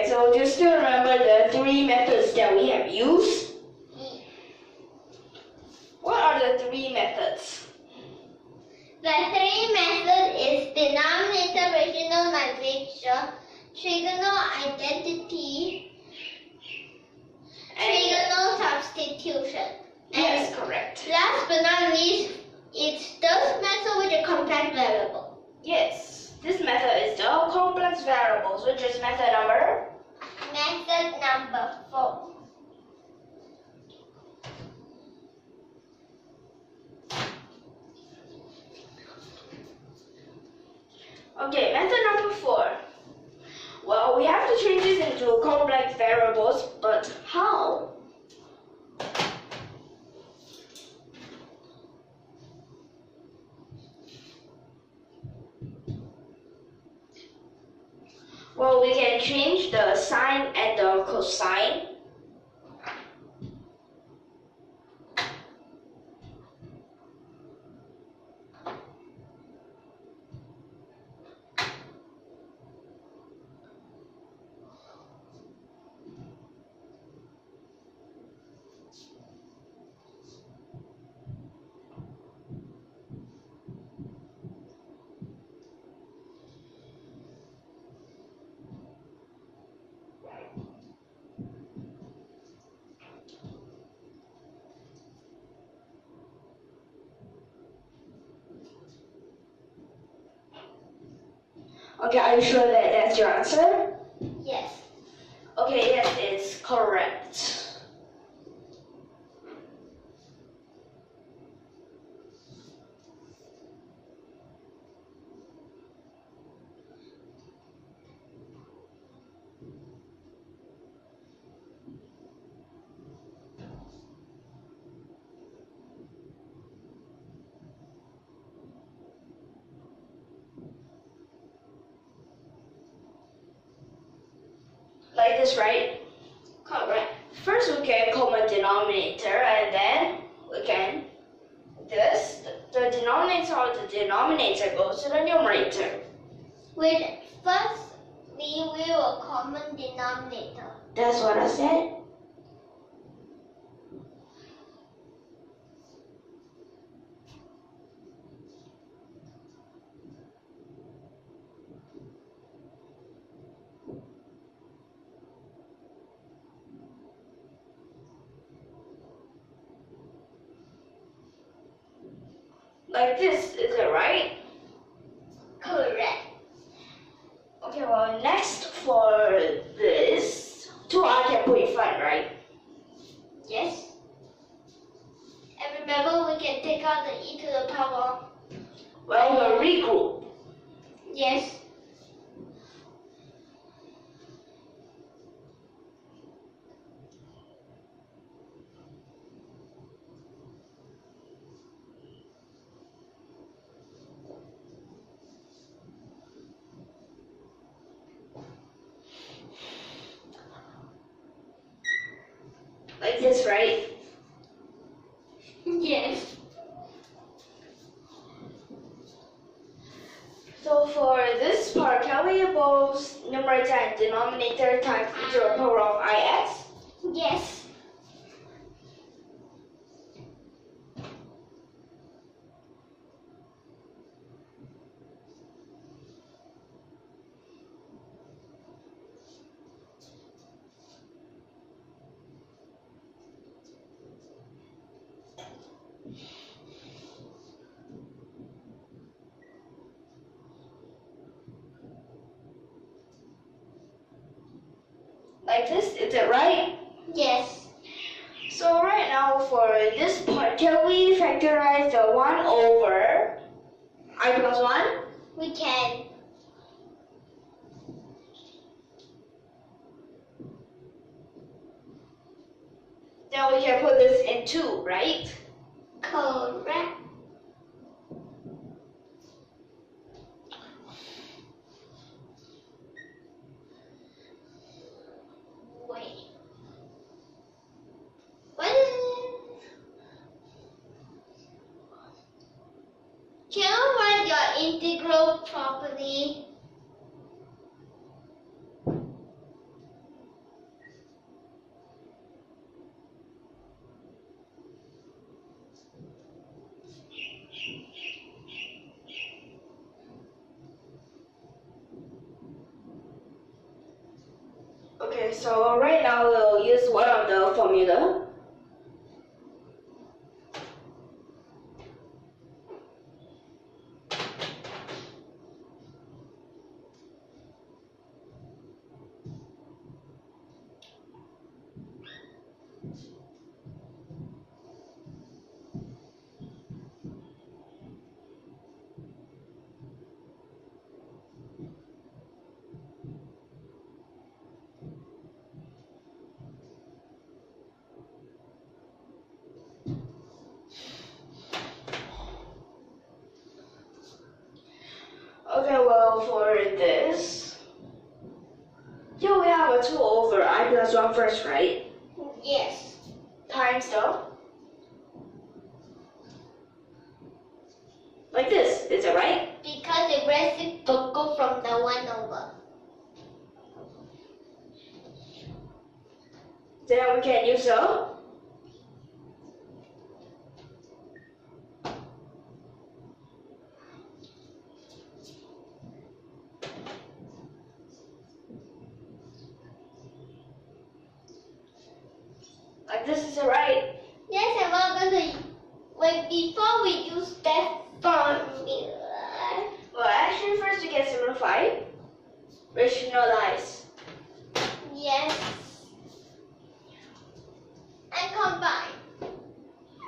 so just still remember the three methods that we have used. What are the three methods? The three methods is denominator rationalization, trigonal identity, trigonal substitution. Yes, correct. Last but not least, it's those methods with a complex variable. Yes, this method is the complex variables, which is method number? Method number 4. Okay, method number 4. Well, we have to change this into complex variables, but how? Well, we can change the sine and the cosine. Okay, are you sure that that's your answer? Yes. Okay, yes, it's correct. Like this, right? Correct. First we can common denominator, and then we can this. The denominator or the denominator goes to the numerator. Wait, first we will common denominator. That's what I said. Like this, is it right? Correct. Okay, well, next for this, 2r can put in front, right? Yes. And remember, we can take out the e to the power. Well, we'll regroup. Yes. Like this, right? Yes. So for this part, can we both numerator and denominator times e to the power of ix? Yes. Like this, is it right? Yes. So right now for this part, can we factorize the 1 over I plus 1? We can. Then we can put this in 2, right? Correct. Wait. What? Can you write your integral properly? Okay, so right now we'll use one of the formula. Okay, well, for this, here we have a 2 over I plus 1 first, right? Yes. Times the, like this, is it right? Because the reciprocal from the 1 over. Then we can use a, like this, is it right? Yes, and we're going to, wait, before we use that formula. Well, actually, first we can simplify, rationalize. Yes. And combine.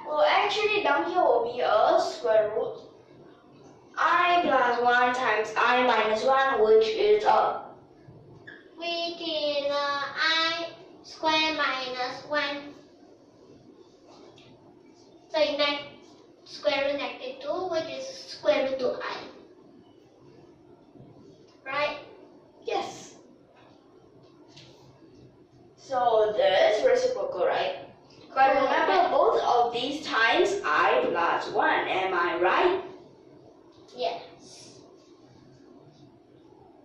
Well, actually, down here will be a square root. I plus 1 times I minus 1, which is a, Which is I square minus 1. So you make square root negative 2, which is square root to I. Right? yes. So this reciprocal, right? But remember, both of these times I plus 1, am I right? Yes.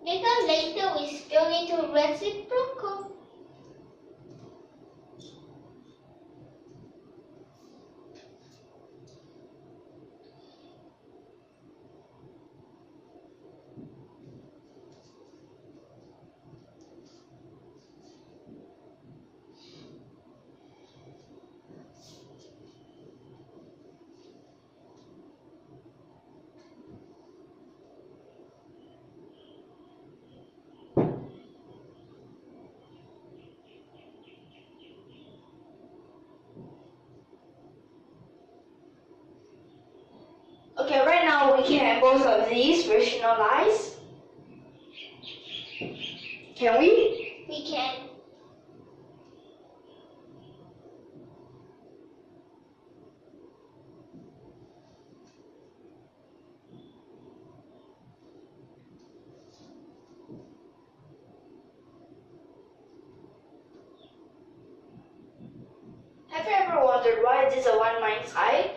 Because later we still need to reciprocal. Okay, right now we can both of these rationalize. Can we? We can. Have you ever wondered why this is a 1 minus I?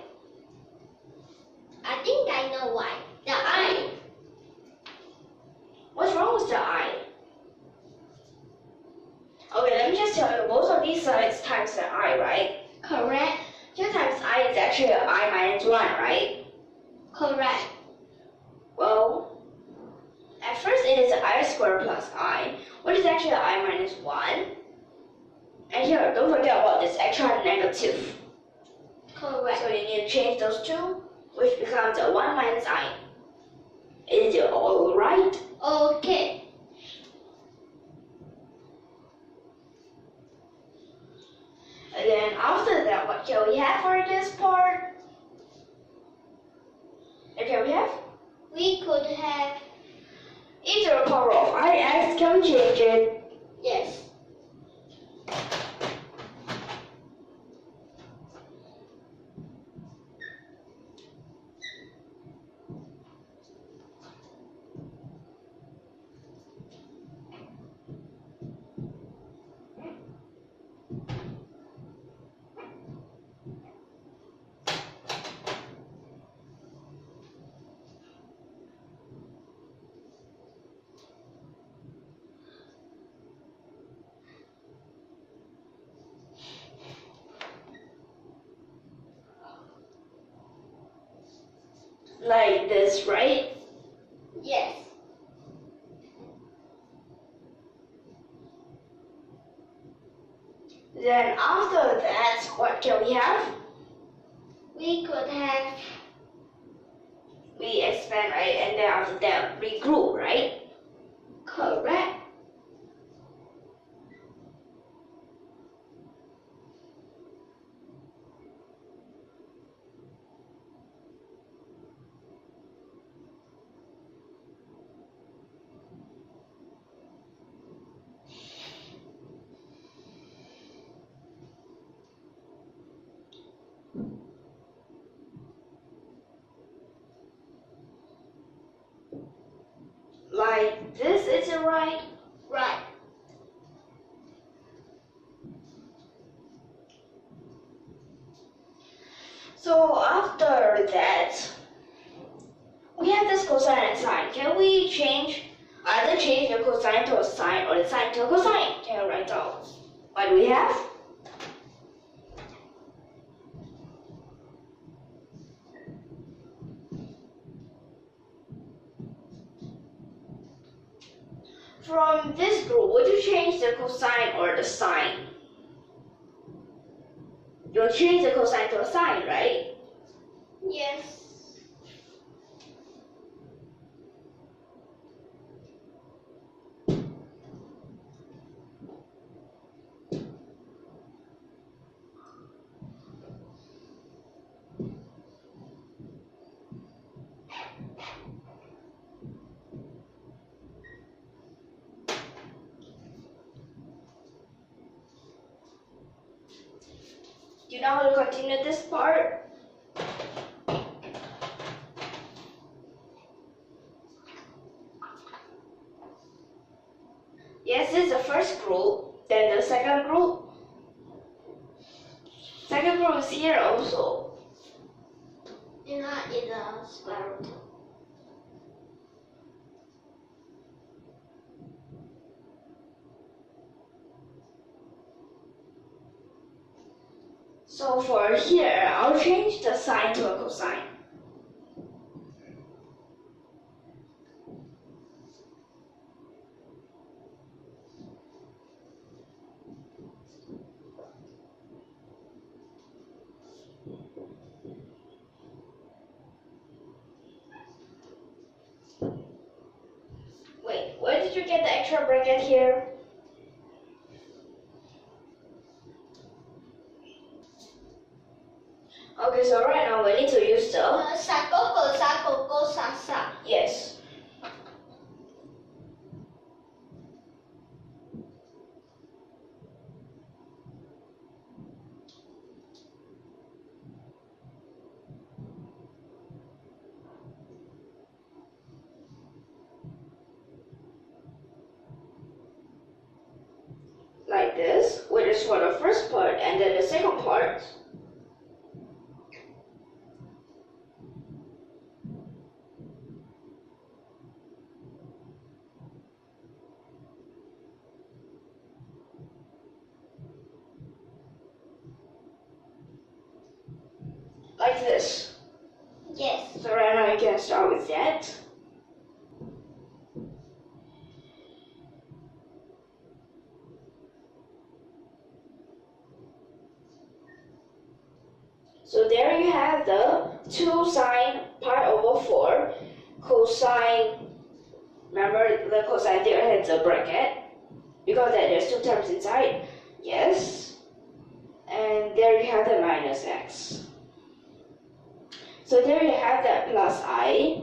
I think I know why. The I. What's wrong with the I? Okay, let me just tell you, both of these sides times the I, right? Correct. 2 times I is actually a I minus 1, right? Correct. Well, at first it is I squared plus I, which is actually a I minus 1. And here, don't forget about this extra negative. Correct. So you need to change those two, which becomes a 1 minus I. Is it all right? Okay. And then after that, what can we have for this part? What can we have? We could have. E to the power of ix, can we change it? Yes. Like this, right? Yes. Then after that, what can we have? We could have We expand, right? And then after that, we group, right? correct. Like this, is it right? Right. So after that, we have this cosine and sine. Can we either change the cosine to a sine or the sine to a cosine? Can you write down what do we have? From this group, would you change the cosine or the sine? You'll change the cosine to a sine, right? Yes. Do you know how to continue this part? Yes, this is the first group. Then the second group. Second group is here also. And that is a square root. So for here, I'll change the sine to a cosine. Wait, where did you get the extra bracket here? Okay, so right now we need to use the yes. Like this, which is for the first part, and then the second part. Like this. Yes. So right now you can start with that. So there you have the 2 sine pi over 4 cosine. Remember the cosine there has a bracket because there's 2 terms inside. Yes. And there you have the minus x. So there you have that plus I.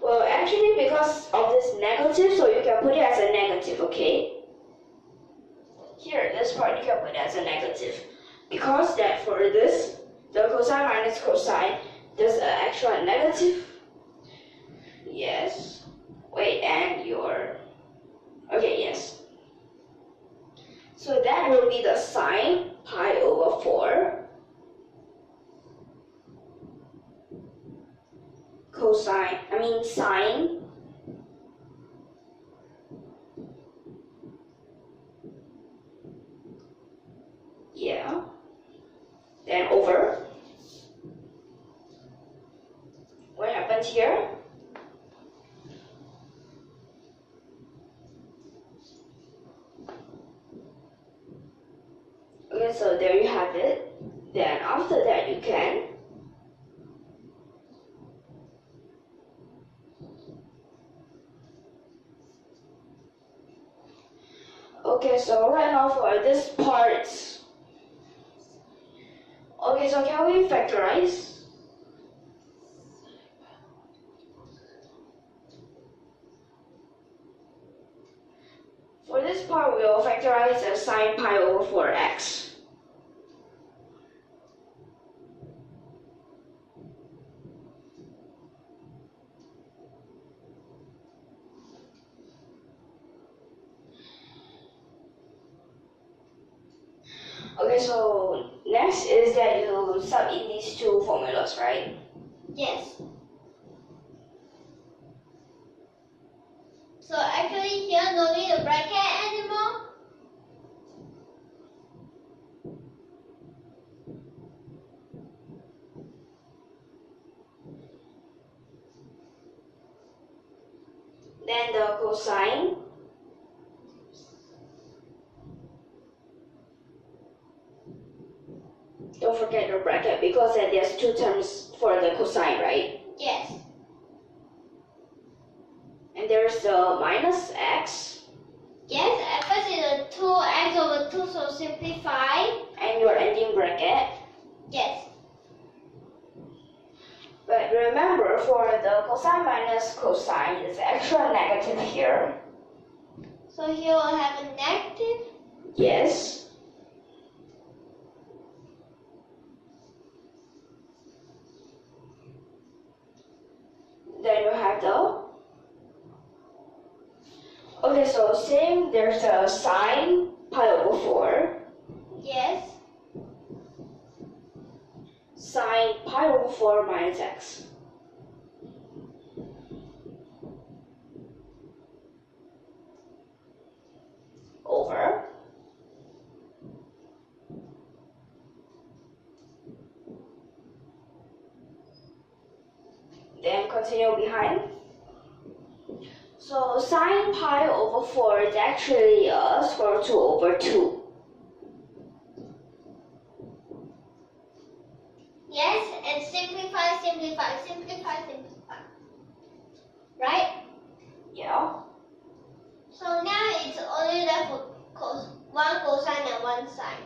Well, actually because of this negative, so you can put it as a negative, okay? Here, this part you can put it as a negative. Because that for this, the cosine minus cosine, there's an extra negative. Yes. Wait, and your... Okay, yes. So that will be the sine pi over 4. Sine. Yeah. Then over. What happens here? Okay, so there you have it. Then after that you can okay, so right now for this part, okay, so can we factorize? For this part, we'll factorize as sine pi over 4x. Okay, so next is that you sub in these two formulas, right? Yes. So actually here no need a bracket anymore. Then the cosine. Don't forget the bracket because there's two terms for the cosine, right? Yes. And there's the minus x. Yes, at first it's a 2x over 2, so simplify. And your ending bracket. Yes. But remember, for the cosine minus cosine, there's extra negative here. So here we'll have a negative. Yes. Then you have the... Okay, so same, there's a sine pi over 4. Yes. Sine pi over 4 minus x. Over. Then continue behind. So sine pi over 4 is actually square root 2 over 2. Yes, and simplify, simplify, simplify, simplify. Right? Yeah. So now it's only left for one cosine and one sine.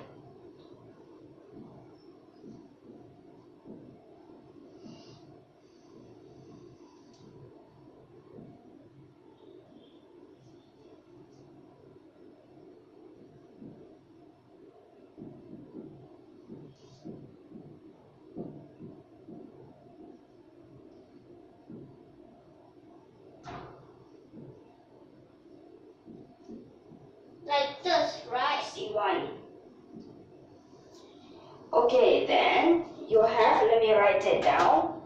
Like this, right? C1. Okay, then you have, let me write it down.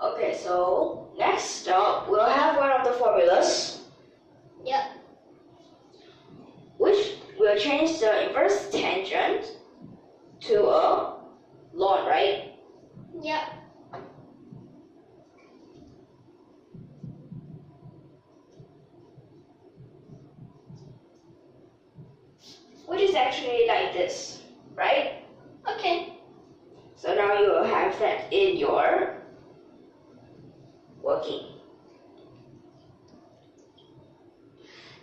Okay, so next up, we'll have one of the formulas, Yep. which will change the inverse tangent to a ln, right? Yep. Which is actually like this, right? Okay. So now you will have that in your working.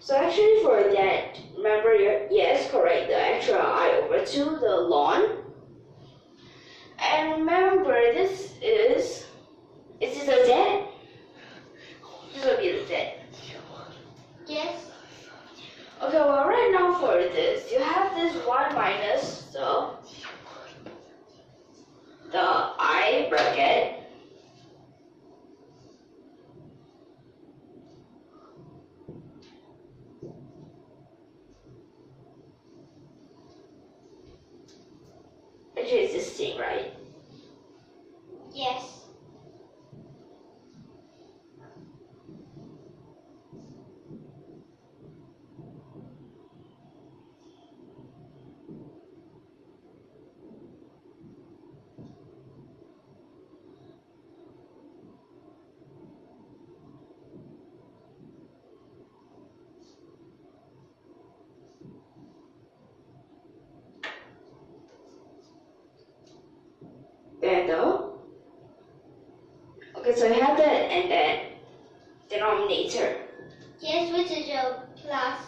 So actually for that, remember yes, correct, the extra I over 2, the ln. And remember this is a z? This will be the z. Yes. Okay, well right now for this, you have this 1 minus the I bracket. Actually it's this thing, right? Yes. Okay, so you have that and then denominator. Yes, which is your plus.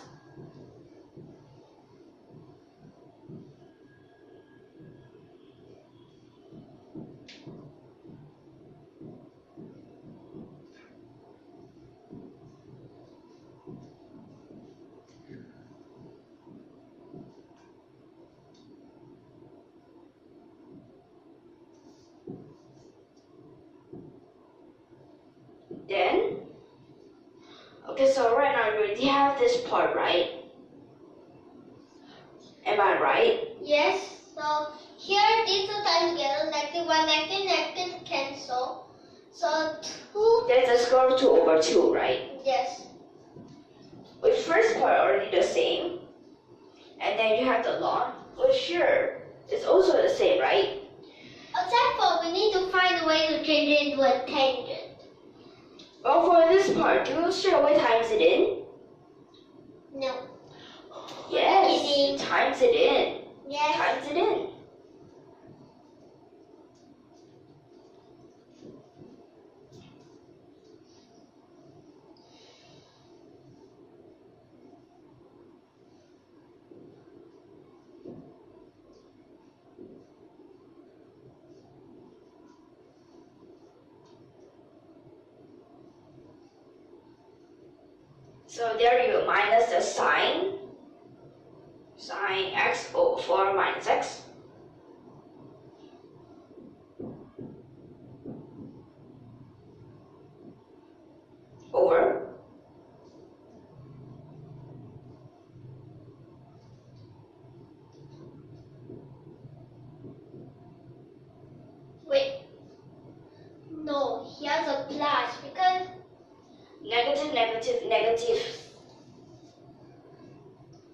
Then, okay, so right now you already have this part, right? Am I right? Yes, so here these two times together, -1, negative cancel. So 2, That's the square root 2 over 2, right? yes. Which first part already the same. And then you have the log, which here is also the same, right? Except for we need to find a way to change it into a tangent. Well, for this part, do you straight away times it in? No. Yes, Kidding. times it in. Yes. Times it in. So there you minus the sine x over 4 minus x. Over Wait. No, here's a plus because negative, negative, negative.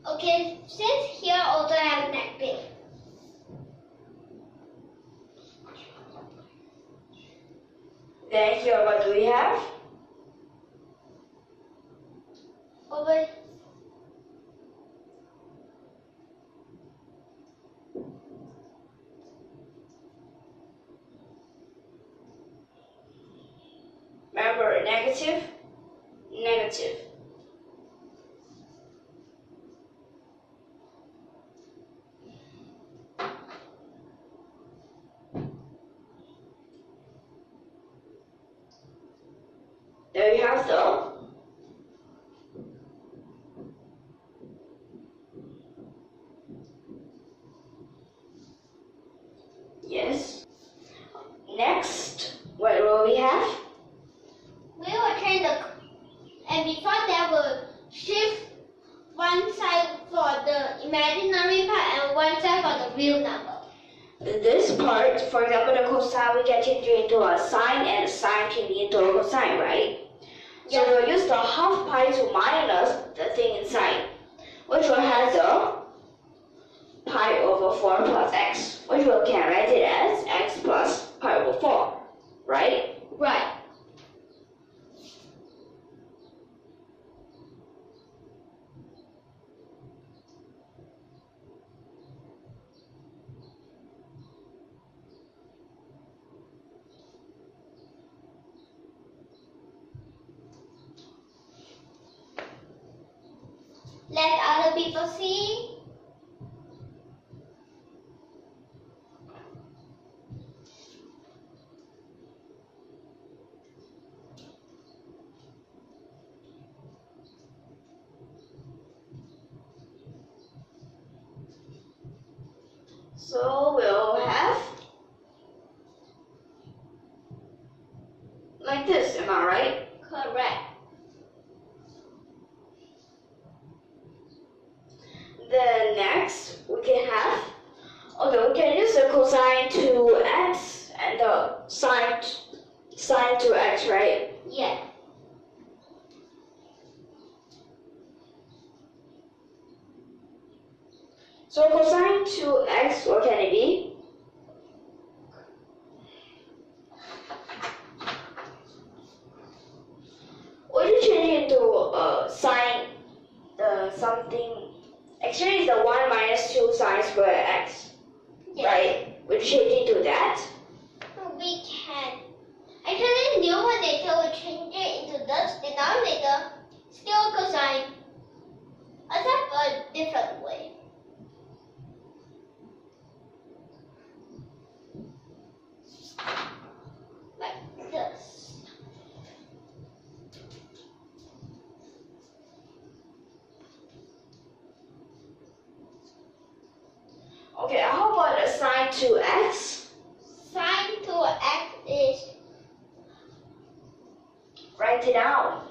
okay, since here also have negative. Then here what do we have? Over Remember, negative, negative. There you have the yes. Next, what will we have? we will change the and before that we'll shift one side for the imaginary part and one side for the real number. This part, for example, the cosine, we can change it into a sine, and the sine can be into a cosine, right? Yeah. So we'll use the half pi to minus the thing inside, which will have the pi over 4 plus x, which we can write it as x plus pi over 4, right? Right. Let other people see. So we'll have like this, am I right? Correct. Then next we can have, okay, we can use the cosine to x and the sine to x, right? Yeah. So cosine to x, what can it be? Would you change it into sine something? Actually, it's the 1 minus 2 sine square x, Yes. right? Would you change it to that? We can. Actually, numerator will change it into the denominator, still cosine, except a different way. Like this. Okay, how about the sine 2x? Sine 2x is, Write it down.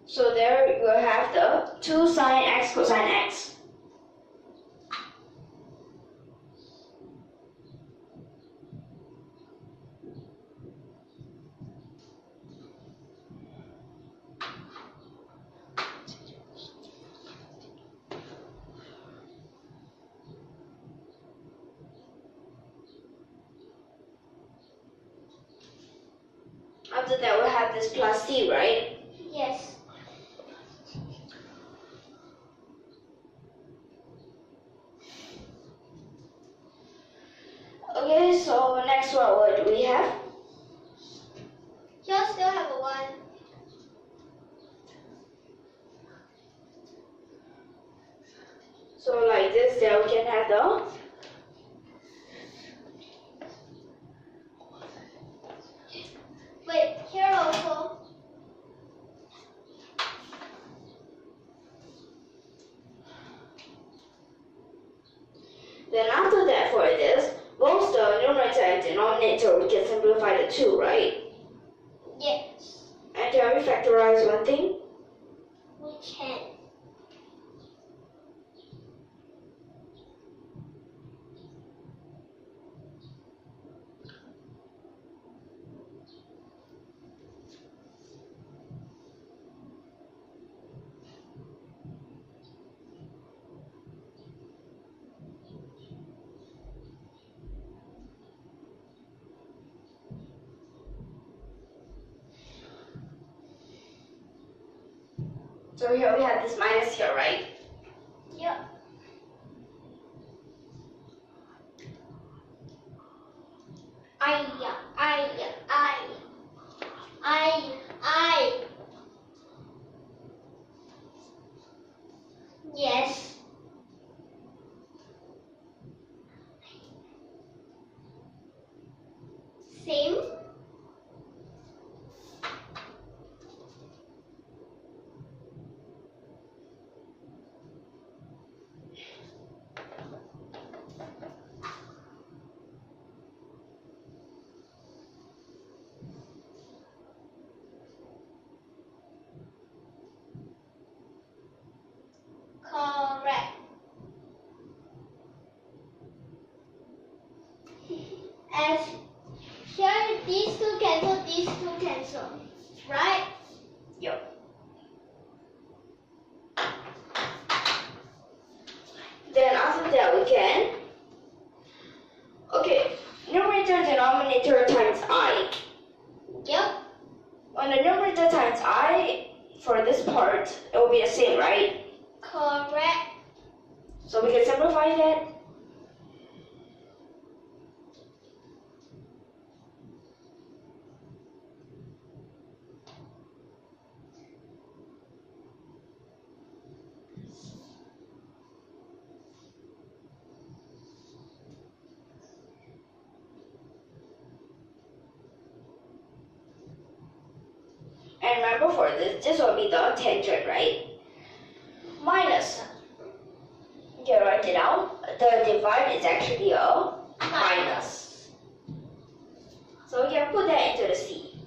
So there you have the 2 sine x cosine x. After that we have this plus c, right? yes. Okay, so next one, what do we have? Here still have a 1. So like this, there we can have the Wait, here also. Then after that, for this, both the numerator and denominator, we can simplify the 2, right? Yes. And can we factorize one thing? We can. So here we have this minus here, right? Yep. Yes. Same. Correct. As here, these two cancel, right? Yep. Then after that we can, okay, numerator denominator times I. Yep. When the numerator times I, for this part, it will be the same, right? Correct. So we can simplify that. And remember for this will be the tangent, right? Minus. Okay, write it down. The divide is actually a minus. So we can put that into the C.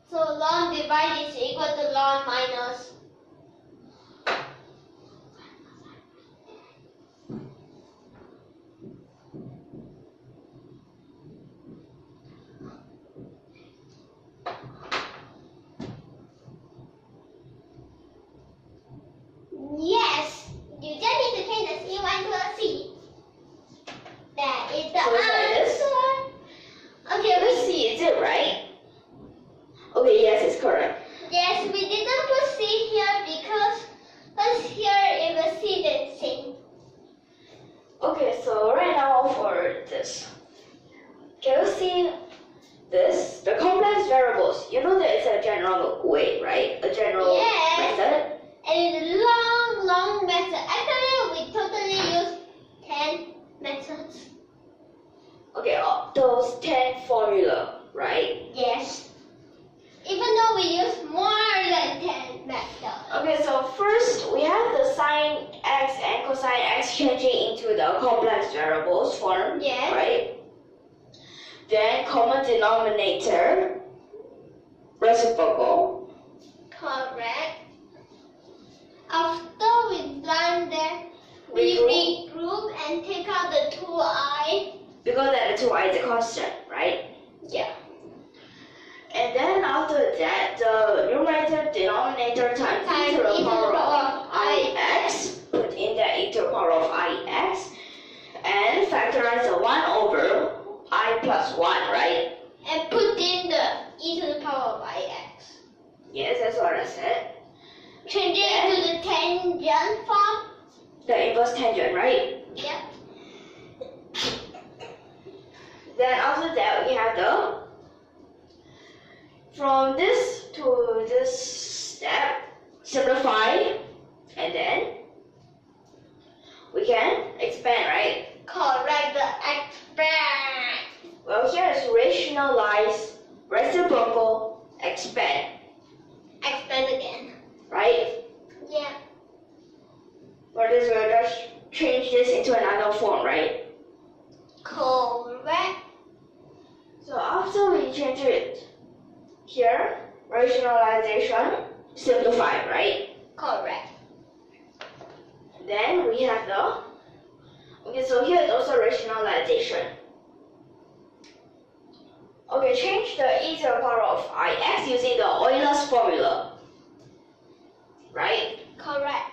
So ln divide is equal to ln minus. can you see this? The complex variables. You know that it's a general way, right? A general Yes. method. And it's a long, long method. Actually, we totally use 10 methods. Okay, those 10 formula, right? Yes. Even though we use more than 10 methods. Okay, so first we have the sine x and cosine x changing into the complex variables form, Yes. right? Then common denominator, reciprocal. Correct. After we done that, we regroup and take out the 2i. Because that the 2i is a constant, right? Yeah. And then after that, the numerator denominator times e to the power of ix, put in that e to the power of ix, and factorize the 1 over I plus 1, right? And put in the e to the power of ix. Yes, that's what I said. Change it to the tangent form. The inverse tangent, right? Yep. Then after that, we have the, from this to this step, simplify, and then we can expand, right? Correct. The expand. Well, here is rationalize, reciprocal, expand, Expand again. right? Yeah. For this, we'll just change this into another form, right? Correct. So after we change it here, rationalization, simplify, right? Correct. Then we have the, okay, so here is also rationalization. Okay, change the e to the power of ix using the Euler's formula, right? Correct.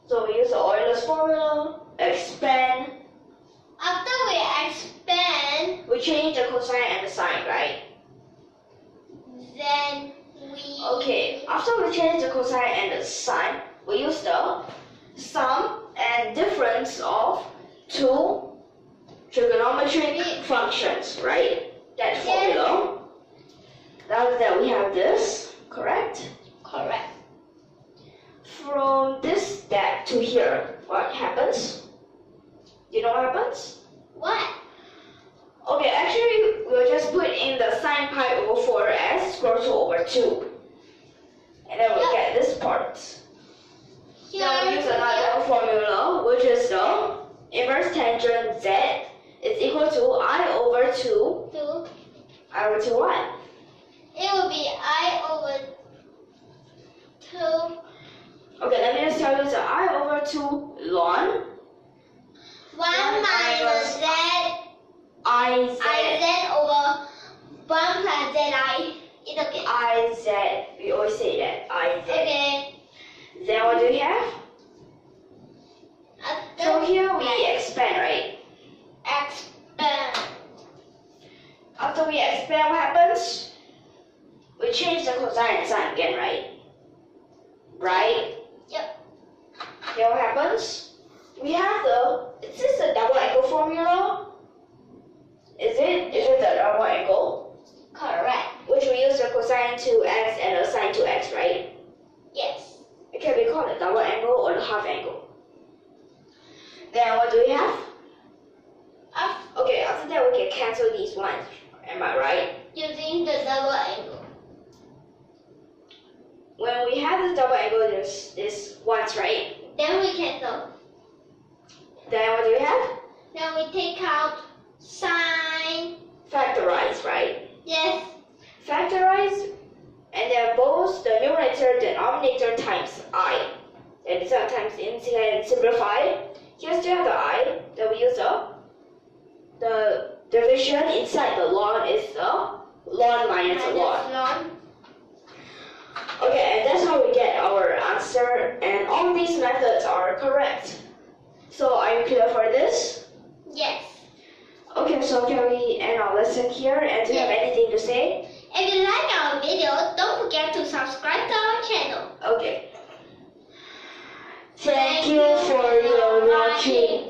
So we use the Euler's formula, expand, After we expand, we change the cosine and the sine, right? then we... Okay, after we change the cosine and the sine, we use the sum and difference of two trigonometric functions, right? That formula. After that, we have this, correct? Correct. From this step to here, what happens? You know what happens? What? Okay, actually, we'll just put in the sine pi over 4 as square root over 2. And then we'll get this part. Now we use another formula, which is the inverse tangent z is equal to I over 2. 2. I over 2 what? It will be I over 2. Okay, let me just tell you, so I over 2 ln 1 minus z. I I z over 1 plus zi. It's okay. I z. We always say that I z. Okay. Then what do we have? So After here we expand, right? expand. After we expand, what happens? We change the cosine and sine again, right? Right? Yep. Then what happens? We have the, is this the double angle formula? Is it the double angle? Correct. Which we use the cosine to x and the sine to x, right? Yes. It can be called a double angle or the half angle. Then what do we have? Okay, after that we can cancel these ones. Am I right? Using the double angle. When we have this double angle, there's this ones, right? Then we cancel. Then what do we have? Then we take out sine. Factorize, right? Yes. Factorize, and then both the numerator and denominator times I. And sometimes in simplify. Here still have the I. Then we use the division inside the ln is the ln minus the ln. Okay, and that's how we get our answer. And all these methods are correct. So are you clear for this? Yes. Okay, so can we end our lesson here? And do you have anything to say? If you like our video, don't forget to subscribe to our channel. Okay. Thank you for your watching.